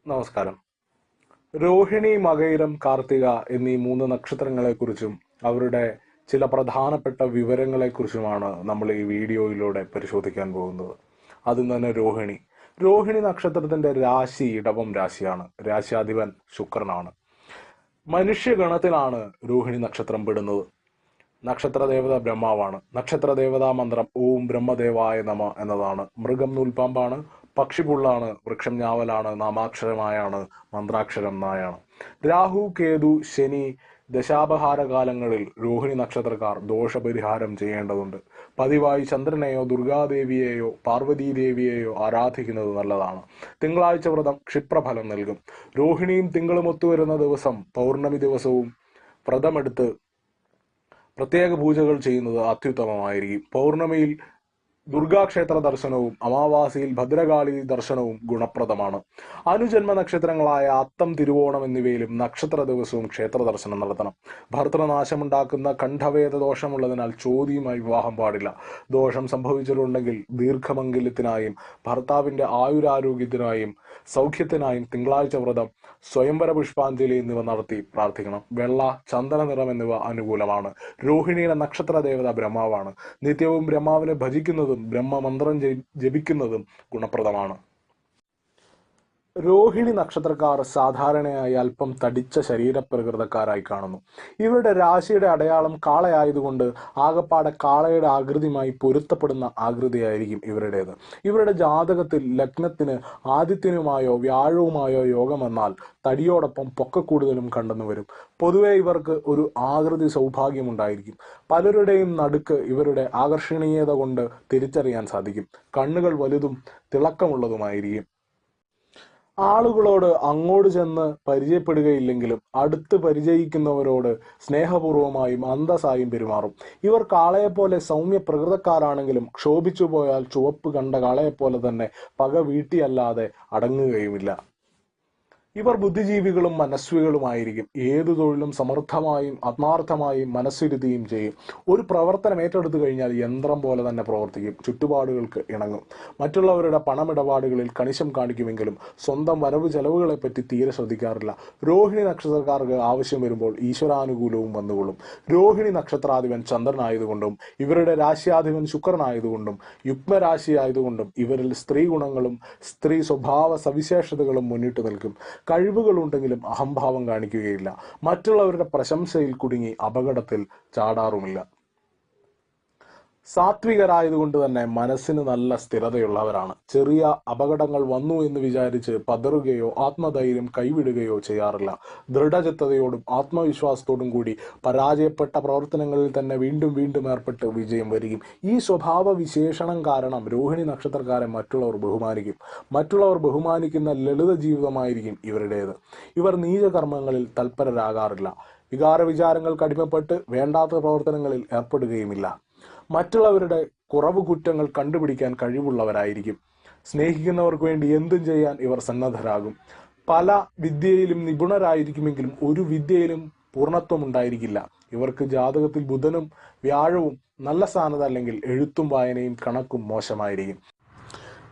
നമസ്കാരം. രോഹിണി, മകയിരം, കാർത്തിക എന്നീ 3 നക്ഷത്രങ്ങളെക്കുറിച്ചും അവരുടെ ചില പ്രധാനപ്പെട്ട വിവരങ്ങളെക്കുറിച്ചുമാണ് നമ്മൾ ഈ വീഡിയോയിലൂടെ പരിശോധിക്കാൻ പോകുന്നത്. ആദ്യം തന്നെ രോഹിണി. രോഹിണി നക്ഷത്രത്തിന്റെ രാശി ഇടവം രാശിയാണ്. രാശ്യാധിപൻ ശുക്രനാണ്. മനുഷ്യഗണത്തിലാണ് രോഹിണി നക്ഷത്രം പെടുന്നത്. നക്ഷത്ര ദേവത ബ്രഹ്മാവാണ്. നക്ഷത്ര ദേവതാ മന്ത്രം ഓം ബ്രഹ്മദേവായ നമ എന്നതാണ്. മൃഗം നൂൽപ്പാമ്പാണ്. പക്ഷി പുള്ളാണ്. വൃക്ഷം ഞാവലാണ്. നാമാക്ഷരമായാണ്. മന്ത്രാക്ഷരം നായാണ്. രാഹു, കേതു, ശനി ദശാപഹാര കാലങ്ങളിൽ രോഹിണി നക്ഷത്രക്കാർ ദോഷപരിഹാരം ചെയ്യേണ്ടതുണ്ട്. പതിവായി ചന്ദ്രനെയോ ദുർഗാദേവിയെയോ പാർവതീദേവിയെയോ ആരാധിക്കുന്നത് നല്ലതാണ്. തിങ്കളാഴ്ച വ്രതം ക്ഷിപ്രഫലം നൽകും. രോഹിണിയും തിങ്കളും ഒത്തുവരുന്ന ദിവസം പൗർണമി ദിവസവും വ്രതമെടുത്ത് പ്രത്യേക പൂജകൾ ചെയ്യുന്നത് അത്യുത്തമമായിരിക്കും. പൗർണമിയിൽ ദുർഗാക്ഷേത്ര ദർശനവും അമാവാസിയിൽ ഭദ്രകാളി ദർശനവും ഗുണപ്രദമാണ്. അനുജന്മ നക്ഷത്രങ്ങളായ അത്തം, തിരുവോണം എന്നിവയിലും നക്ഷത്ര ദിവസവും ക്ഷേത്ര ദർശനം നടത്തണം. ഭർത്തൃനാശമുണ്ടാക്കുന്ന കണ്ഠവേദ ദോഷമുള്ളതിനാൽ ചോദ്യമായി വിവാഹം പാടില്ല. ദോഷം സംഭവിച്ചിട്ടുണ്ടെങ്കിൽ ദീർഘമംഗല്യത്തിനായും ഭർത്താവിന്റെ ആയുരാരോഗ്യത്തിനായും സൗഖ്യത്തിനായും തിങ്കളാഴ്ച വ്രതം, സ്വയംവര പുഷ്പാഞ്ജലി എന്നിവ നടത്തി പ്രാർത്ഥിക്കണം. വെള്ള, ചന്ദന നിറം എന്നിവ അനുകൂലമാണ്. രോഹിണിയുടെ നക്ഷത്ര ദേവത ബ്രഹ്മാവാണ്. നിത്യവും ബ്രഹ്മാവിനെ ഭജിക്കുന്നതും ബ്രഹ്മമന്ത്രം ജപിക്കുന്നതും ഗുണപ്രദമാണ്. രോഹിണി നക്ഷത്രക്കാർ സാധാരണയായി അല്പം തടിച്ച ശരീരപ്രകൃതക്കാരായി കാണുന്നു. ഇവരുടെ രാശിയുടെ അടയാളം കാളയായതുകൊണ്ട് ആകപ്പാടെ കാളയുടെ ആകൃതിയുമായി പൊരുത്തപ്പെടുന്ന ആകൃതിയായിരിക്കും ഇവരുടേത്. ഇവരുടെ ജാതകത്തിൽ ലഗ്നത്തിന് ആദിത്യനുമായോ വ്യാഴവുമായോ യോഗമെന്നാൽ തടിയോടൊപ്പം പൊക്കക്കൂടുതലും കണ്ടെന്നു വരും. പൊതുവെ ഇവർക്ക് ഒരു ആകൃതി സൗഭാഗ്യമുണ്ടായിരിക്കും. പലരുടെയും നടുക്ക് ഇവരുടെ ആകർഷണീയത കൊണ്ട് തിരിച്ചറിയാൻ സാധിക്കും. കണ്ണുകൾ വലുതും തിളക്കമുള്ളതുമായിരിക്കും. ആളുകളോട് അങ്ങോട്ട് ചെന്ന് പരിചയപ്പെടുകയില്ലെങ്കിലും അടുത്ത് പരിചയിക്കുന്നവരോട് സ്നേഹപൂർവമായും അന്തസ്സായും പെരുമാറും. ഇവർ കാളയെപ്പോലെ സൗമ്യ പ്രകൃതക്കാരാണെങ്കിലും ക്ഷോഭിച്ചു പോയാൽ ചുവപ്പ് കണ്ട കാളയെപ്പോലെ തന്നെ പക വീട്ടിയല്ലാതെ അടങ്ങുകയുമില്ല. ഇവർ ബുദ്ധിജീവികളും മനസ്വികളുമായിരിക്കും. ഏതു തൊഴിലും സമർത്ഥമായും ആത്മാർത്ഥമായും മനസ്സിരുതിയും ചെയ്യും. ഒരു പ്രവർത്തനം ഏറ്റെടുത്തു കഴിഞ്ഞാൽ യന്ത്രം പോലെ തന്നെ പ്രവർത്തിക്കും. ചുറ്റുപാടുകൾക്ക് ഇണങ്ങും. മറ്റുള്ളവരുടെ പണമിടപാടുകളിൽ കണിശം കാണിക്കുമെങ്കിലും സ്വന്തം വരവ് ചെലവുകളെപ്പറ്റി തീരെ ശ്രദ്ധിക്കാറില്ല. രോഹിണി നക്ഷത്രക്കാർക്ക് ആവശ്യം വരുമ്പോൾ ഈശ്വരാനുകൂലവും വന്നുകൊള്ളും. രോഹിണി നക്ഷത്രാധിപൻ ചന്ദ്രനായതുകൊണ്ടും ഇവരുടെ രാശ്യാധിപൻ ശുക്രനായതുകൊണ്ടും യുഗ്മരാശിയായതുകൊണ്ടും ഇവരിൽ സ്ത്രീ ഗുണങ്ങളും സ്ത്രീ സ്വഭാവ സവിശേഷതകളും മുന്നിട്ട് നിൽക്കും. കഴിവുകളുണ്ടെങ്കിലും അഹംഭാവം കാണിക്കുകയില്ല. മറ്റുള്ളവരുടെ പ്രശംസയിൽ കുടുങ്ങി അപകടത്തിൽ ചാടാറുമില്ല. സാത്വികരായതുകൊണ്ട് തന്നെ മനസ്സിന് നല്ല സ്ഥിരതയുള്ളവരാണ്. ചെറിയ അപകടങ്ങൾ വന്നു എന്ന് വിചാരിച്ച് പതറുകയോ ആത്മധൈര്യം കൈവിടുകയോ ചെയ്യാറില്ല. ദൃഢചിത്തതയോടും ആത്മവിശ്വാസത്തോടും കൂടി പരാജയപ്പെട്ട പ്രവർത്തനങ്ങളിൽ തന്നെ വീണ്ടും വീണ്ടും ഏർപ്പെട്ട് വിജയം വരികയും. ഈ സ്വഭാവ വിശേഷണം കാരണം രോഹിണി നക്ഷത്രക്കാരെ മറ്റുള്ളവർ ബഹുമാനിക്കും. മറ്റുള്ളവർ ബഹുമാനിക്കുന്ന ലളിത ജീവിതമായിരിക്കും ഇവരുടേത്. ഇവർ നീചകർമ്മങ്ങളിൽ തൽപരരാകാറില്ല. വികാര വിചാരങ്ങൾക്ക് അടിമപ്പെട്ട് വേണ്ടാത്ത പ്രവർത്തനങ്ങളിൽ ഏർപ്പെടുകയുമില്ല. മറ്റുള്ളവരുടെ കുറവ് കുറ്റങ്ങൾ കണ്ടുപിടിക്കാൻ കഴിവുള്ളവരായിരിക്കും. സ്നേഹിക്കുന്നവർക്ക് വേണ്ടി എന്തും ചെയ്യാൻ ഇവർ സന്നദ്ധരാകും. പല വിദ്യയിലും നിപുണരായിരിക്കുമെങ്കിലും ഒരു വിദ്യയിലും പൂർണ്ണത്വം ഉണ്ടായിരിക്കില്ല. ഇവർക്ക് ജാതകത്തിൽ ബുധനും വ്യാഴവും നല്ല സ്ഥാനത്തല്ലെങ്കിൽ എഴുത്തും വായനയും കണക്കും മോശമായിരിക്കും.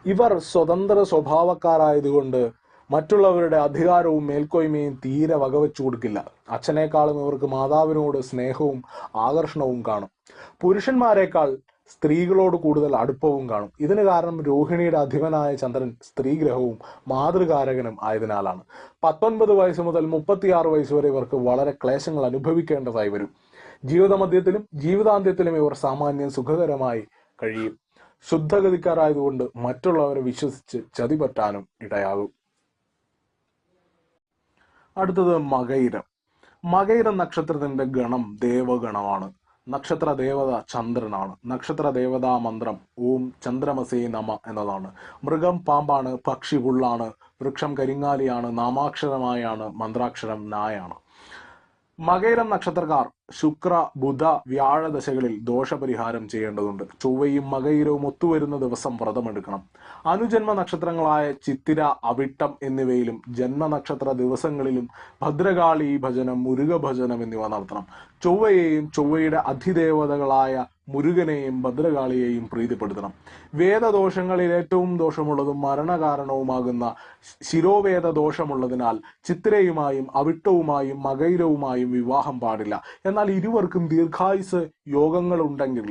ഇവർ സ്വതന്ത്ര സ്വഭാവക്കാരായതുകൊണ്ട് മറ്റുള്ളവരുടെ അധികാരവും മേൽക്കോയ്മയും തീരെ വകവെച്ചു കൊടുക്കില്ല. അച്ഛനേക്കാളും ഇവർക്ക് മാതാവിനോട് സ്നേഹവും ആകർഷണവും കാണും. പുരുഷന്മാരെക്കാൾ സ്ത്രീകളോട് കൂടുതൽ അടുപ്പവും കാണും. ഇതിന് കാരണം രോഹിണിയുടെ അധിപനായ ചന്ദ്രൻ സ്ത്രീഗ്രഹവും മാതൃകാരകനും ആയതിനാലാണ്. 19 വയസ്സ് മുതൽ 36 വയസ്സ് വരെ ഇവർക്ക് വളരെ ക്ലേശങ്ങൾ അനുഭവിക്കേണ്ടതായി വരും. ജീവിതമധ്യത്തിലും ജീവിതാന്ത്യത്തിലും ഇവർ സാമാന്യം സുഖകരമായി കഴിയും. ശുദ്ധഗതിക്കാരായതുകൊണ്ട് മറ്റുള്ളവരെ വിശ്വസിച്ച് ചതിപറ്റാനും ഇടയാകും. അടുത്തത് മകയിരം. മകയിരം നക്ഷത്രത്തിന്റെ ഗണം ദേവഗണമാണ്. നക്ഷത്ര ദേവത ചന്ദ്രനാണ്. നക്ഷത്ര ദേവതാ മന്ത്രം ഓം ചന്ദ്രമസേ നമ എന്നതാണ്. മൃഗം പാമ്പാണ്. പക്ഷി പുള്ളാണ്. വൃക്ഷം കരിങ്ങാലിയാണ്. നാമാക്ഷരമായാണ്. മന്ത്രാക്ഷരം നായാണ്. മകയിരം നക്ഷത്രക്കാർ ശുക്ര ബുധ വ്യാഴ ദശകളിൽ ദോഷപരിഹാരം ചെയ്യേണ്ടതുണ്ട്. ചൊവ്വയും മകയിരവും ഒത്തുവരുന്ന ദിവസം വ്രതമെടുക്കണം. അനുജന്മ നക്ഷത്രങ്ങളായ ചിത്തിര, അവിട്ടം എന്നിവയിലും ജന്മനക്ഷത്ര ദിവസങ്ങളിലും ഭദ്രകാളി ഭജനം, മുരുക ഭജനം എന്നിവ നടത്തണം. ചൊവ്വയെയും ചൊവ്വയുടെ അധിദേവതകളായ മുരുകനെയും ഭദ്രകാളിയെയും പ്രീതിപ്പെടുത്തണം. വേദദോഷങ്ങളിൽ ഏറ്റവും ദോഷമുള്ളതും മരണകാരണവുമാകുന്ന ശിരോവേദ ദോഷമുള്ളതിനാൽ ചിത്രയുമായും അവിട്ടവുമായും മകയിരവുമായും വിവാഹം പാടില്ല. എന്നാൽ ഇരുവർക്കും ദീർഘായുസ് യോഗങ്ങളുണ്ടെങ്കിൽ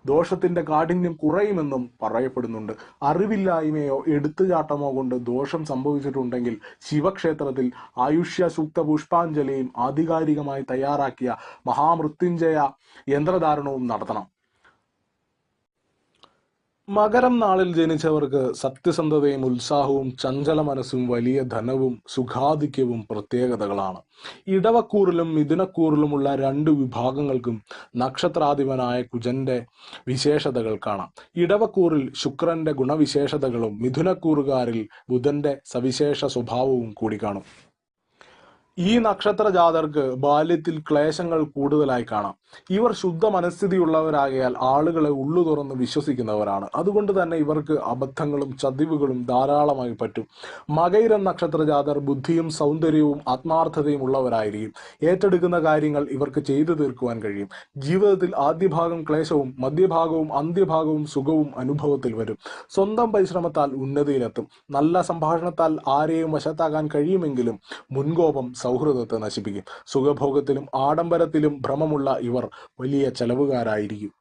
ദോഷത്തിന്റെ കാഠിന്യം കുറയുമെന്നും പറയപ്പെടുന്നുണ്ട്. അറിവില്ലായ്മയോ എടുത്തുചാട്ടമോ കൊണ്ട് ദോഷം സംഭവിച്ചിട്ടുണ്ടെങ്കിൽ ശിവക്ഷേത്രത്തിൽ ആയുഷ്യ സൂക്ത പുഷ്പാഞ്ജലിയും ആധികാരികമായി തയ്യാറാക്കിയ മഹാമൃത്യുഞ്ജയ യന്ത്രധാരണവും നടത്തണം. മകരം നാളിൽ ജനിച്ചവർക്ക് സത്യസന്ധതയും ഉത്സാഹവും ചഞ്ചല മനസ്സും വലിയ ധനവും സുഖാധിക്യവും പ്രത്യേകതകളാണ്. ഇടവക്കൂറിലും മിഥുനക്കൂറിലുമുള്ള 2 വിഭാഗങ്ങൾക്കും നക്ഷത്രാധിപനായ കുജന്റെ വിശേഷതകൾ കാണാം. ഇടവക്കൂറിൽ ശുക്രന്റെ ഗുണവിശേഷതകളും മിഥുനക്കൂറുകാരിൽ ബുധന്റെ സവിശേഷ സ്വഭാവവും കൂടി കാണും. ഈ നക്ഷത്ര ജാതർക്ക് ബാല്യത്തിൽ ക്ലേശങ്ങൾ കൂടുതലായി കാണാം. ഇവർ ശുദ്ധ മനസ്ഥിതിയുള്ളവരാകയാൽ ആളുകളെ ഉള്ളു തുറന്ന് വിശ്വസിക്കുന്നവരാണ്. അതുകൊണ്ട് തന്നെ ഇവർക്ക് അബദ്ധങ്ങളും ചതിവുകളും ധാരാളമായി പറ്റും. മകയിരം നക്ഷത്ര ജാതർ ബുദ്ധിയും സൗന്ദര്യവും ആത്മാർത്ഥതയും ഉള്ളവരായിരിക്കും. ഏറ്റെടുക്കുന്ന കാര്യങ്ങൾ ഇവർക്ക് ചെയ്തു തീർക്കുവാൻ കഴിയും. ജീവിതത്തിൽ ആദ്യഭാഗം ക്ലേശവും മധ്യഭാഗവും അന്ത്യഭാഗവും സുഖവും അനുഭവത്തിൽ വരും. സ്വന്തം പരിശ്രമത്താൽ ഉന്നതിയിലെത്തും. നല്ല സംഭാഷണത്താൽ ആരെയും വശത്താക്കാൻ കഴിയുമെങ്കിലും മുൻകോപം സൗഹൃദത്തെ നശിപ്പിക്കും. സുഖഭോഗത്തിലും ആഡംബരത്തിലും ഭ്രമമുള്ള ഇവർ വലിയ ചെലവുകാരായിരിക്കും.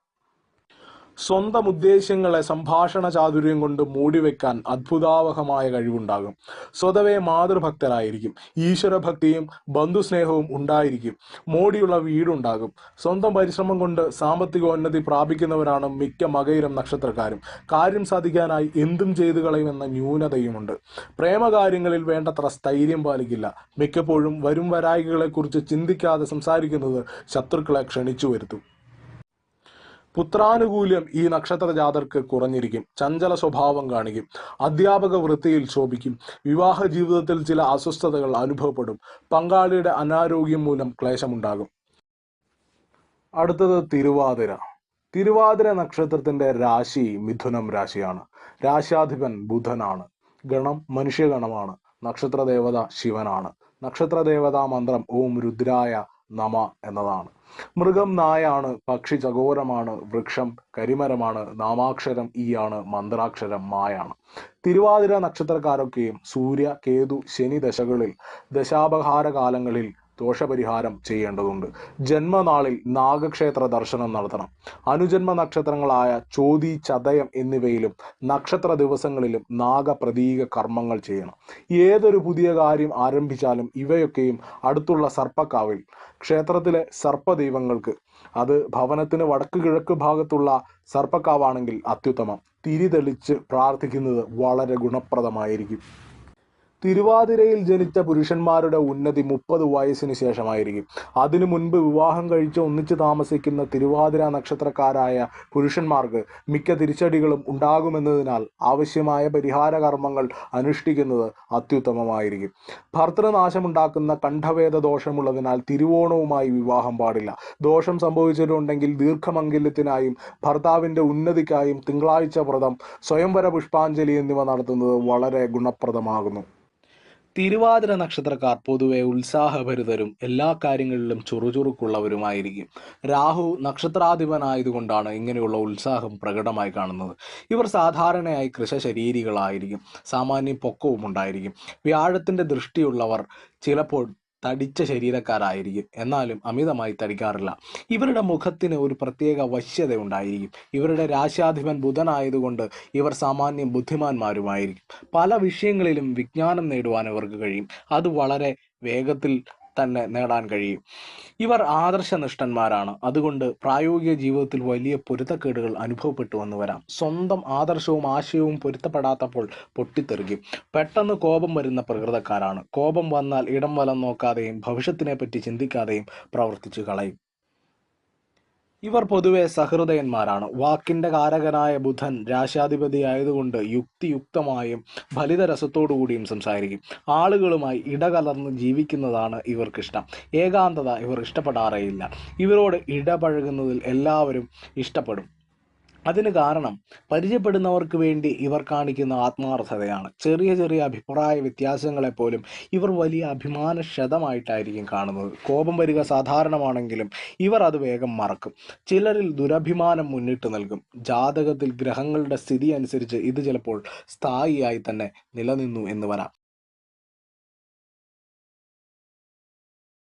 സ്വന്തം ഉദ്ദേശ്യങ്ങളെ സംഭാഷണ ചാതുര്യം കൊണ്ട് മൂടിവെക്കാൻ അത്ഭുതാവഹമായ കഴിവുണ്ടാകും. സ്വതവേ മാതൃഭക്തരായിരിക്കും. ഈശ്വരഭക്തിയും ബന്ധുസ്നേഹവും ഉണ്ടായിരിക്കും. മോടിയുള്ള വീടുണ്ടാകും. സ്വന്തം പരിശ്രമം കൊണ്ട് സാമ്പത്തികോന്നതി പ്രാപിക്കുന്നവരാണ് മിക്ക മകയിരം നക്ഷത്രക്കാരും. കാര്യം സാധിക്കാനായി എന്തും ചെയ്തു കളയുമെന്ന ന്യൂനതയുമുണ്ട്. പ്രേമകാര്യങ്ങളിൽ വേണ്ടത്ര സ്ഥൈര്യം പാലിക്കില്ല. മിക്കപ്പോഴും വരും വരായികളെക്കുറിച്ച് ചിന്തിക്കാതെ സംസാരിക്കുന്നത് ശത്രുക്കളെ ക്ഷണിച്ചു വരുത്തും. പുത്രാനുകൂല്യം ഈ നക്ഷത്ര ജാതർക്ക് കുറഞ്ഞിരിക്കും. ചഞ്ചല സ്വഭാവം കാണിക്കും. അധ്യാപക വൃത്തിയിൽ ശോഭിക്കും. വിവാഹ ജീവിതത്തിൽ ചില അസ്വസ്ഥതകൾ അനുഭവപ്പെടും. പങ്കാളിയുടെ അനാരോഗ്യം മൂലം ക്ലേശമുണ്ടാകും. അടുത്തത് തിരുവാതിര. തിരുവാതിര നക്ഷത്രത്തിന്റെ രാശി മിഥുനം രാശിയാണ്. രാശാധിപൻ ബുധനാണ്. ഗണം മനുഷ്യഗണമാണ്. നക്ഷത്രദേവത ശിവനാണ്. നക്ഷത്രദേവതാ മന്ത്രം ഓം രുദ്രായ നമ എന്നതാണ്. മൃഗം നായാണ്. പക്ഷി ചകോരമാണ്. വൃക്ഷം കരിമരമാണ്. നാമാക്ഷരം ഈ ആണ്. മന്ത്രാക്ഷരം മായാണ്. തിരുവാതിര നക്ഷത്രക്കാരൊക്കെയും സൂര്യ കേതു ശനി ദശകളിൽ ദശാപഹാര കാലങ്ങളിൽ ദോഷപരിഹാരം ചെയ്യേണ്ടതുണ്ട്. ജന്മനാളിൽ നാഗക്ഷേത്ര ദർശനം നടത്തണം. അനുജന്മ നക്ഷത്രങ്ങളായ ചോതി ചതയം എന്നിവയിലും നക്ഷത്ര ദിവസങ്ങളിലും നാഗപ്രതീക കർമ്മങ്ങൾ ചെയ്യണം. ഏതൊരു പുതിയ കാര്യം ആരംഭിച്ചാലും ഇവയൊക്കെയും അടുത്തുള്ള സർപ്പക്കാവിൽ ക്ഷേത്രത്തിലെ സർപ്പദൈവങ്ങൾക്ക്, അത് ഭവനത്തിന് വടക്ക് കിഴക്ക് ഭാഗത്തുള്ള സർപ്പക്കാവാണെങ്കിൽ അത്യുത്തമം, തിരി തെളിച്ച് പ്രാർത്ഥിക്കുന്നത് വളരെ ഗുണപ്രദമായിരിക്കും. തിരുവാതിരയിൽ ജനിച്ച പുരുഷന്മാരുടെ ഉന്നതി 30 വയസ്സിന് ശേഷമായിരിക്കും. അതിനു മുൻപ് വിവാഹം കഴിച്ച് ഒന്നിച്ച് താമസിക്കുന്ന തിരുവാതിര നക്ഷത്രക്കാരായ പുരുഷന്മാർക്ക് മിക്ക തിരിച്ചടികളും ഉണ്ടാകുമെന്നതിനാൽ ആവശ്യമായ പരിഹാര കർമ്മങ്ങൾ അനുഷ്ഠിക്കുന്നത് അത്യുത്തമമായിരിക്കും. ഭർത്തൃനാശമുണ്ടാക്കുന്ന കണ്ഠവേദ ദോഷമുള്ളതിനാൽ തിരുവോണവുമായി വിവാഹം പാടില്ല. ദോഷം സംഭവിച്ചിട്ടുണ്ടെങ്കിൽ ദീർഘമംഗല്യത്തിനായും ഭർത്താവിൻ്റെ ഉന്നതിക്കായും തിങ്കളാഴ്ച വ്രതം, സ്വയംവര പുഷ്പാഞ്ജലി എന്നിവ നടത്തുന്നത് വളരെ ഗുണപ്രദമാകുന്നു. തിരുവാതിര നക്ഷത്രക്കാർ പൊതുവെ ഉത്സാഹഭരിതരും എല്ലാ കാര്യങ്ങളിലും ചുറുചുറുക്കുള്ളവരുമായിരിക്കും. രാഹു നക്ഷത്രാധിപനായതുകൊണ്ടാണ് ഇങ്ങനെയുള്ള ഉത്സാഹം പ്രകടമായി കാണുന്നത്. ഇവർ സാധാരണയായി കൃശശരീരികളായിരിക്കും. സാമാന്യം പൊക്കവും ഉണ്ടായിരിക്കും. വ്യാഴത്തിൻ്റെ ദൃഷ്ടിയുള്ളവർ ചിലപ്പോൾ തടിച്ച ശരീരക്കാരായിരിക്കും. എന്നാലും അമിതമായി തടിക്കാറില്ല. ഇവരുടെ മുഖത്തിന് ഒരു പ്രത്യേക വശ്യത ഉണ്ടായിരിക്കും. ഇവരുടെ രാശാധിപൻ ബുധനായതുകൊണ്ട് ഇവർ സാമാന്യം ബുദ്ധിമാന്മാരുമായിരിക്കും. പല വിഷയങ്ങളിലും വിജ്ഞാനം നേടുവാൻ ഇവർക്ക് കഴിയും. അത് വളരെ വേഗത്തിൽ തന്നെ നേടാൻ കഴിയും. ഇവർ ആദർശനിഷ്ഠന്മാരാണ്. അതുകൊണ്ട് പ്രായോഗിക ജീവിതത്തിൽ വലിയ പൊരുത്തക്കേടുകൾ അനുഭവപ്പെട്ടു വന്നു വരാം. സ്വന്തം ആദർശവും ആശയവും പൊരുത്തപ്പെടാത്തപ്പോൾ പൊട്ടിത്തെറിക്കും. പെട്ടെന്ന് കോപം വരുന്ന പ്രകൃതക്കാരാണ്. കോപം വന്നാൽ ഇടം വലം നോക്കാതെയും ഭവിഷ്യത്തിനെ പറ്റി ചിന്തിക്കാതെയും പ്രവർത്തിച്ചു കളയും. ഇവർ പൊതുവെ സഹൃദയന്മാരാണ്. വാക്കിൻ്റെ കാരകനായ ബുധൻ രാശാധിപതിയായതുകൊണ്ട് യുക്തിയുക്തമായും ഫലിതരസത്തോടുകൂടിയും സംസാരിക്കും. ആളുകളുമായി ഇടകലർന്ന് ജീവിക്കുന്നതാണ് ഇവർക്കിഷ്ടം. ഏകാന്തത ഇവർ ഇഷ്ടപ്പെടാറേയില്ല. ഇവരോട് ഇടപഴകുന്നതിൽ എല്ലാവരും ഇഷ്ടപ്പെടും. അതിന് കാരണം പരിചയപ്പെടുന്നവർക്ക് വേണ്ടി ഇവർ കാണിക്കുന്ന ആത്മാർത്ഥതയാണ്. ചെറിയ ചെറിയ അഭിപ്രായ വ്യത്യാസങ്ങളെപ്പോലും ഇവർ വലിയ അഭിമാനക്ഷതമായിട്ടായിരിക്കും കാണുന്നത്. കോപം വരിക സാധാരണമാണെങ്കിലും ഇവർ അത് വേഗം മറക്കും. ചിലരിൽ ദുരഭിമാനം മുന്നിട്ട് നൽകും. ജാതകത്തിൽ ഗ്രഹങ്ങളുടെ സ്ഥിതി അനുസരിച്ച് ഇത് ചിലപ്പോൾ സ്ഥായിയായി തന്നെ നിലനിന്നു എന്ന് വരാം.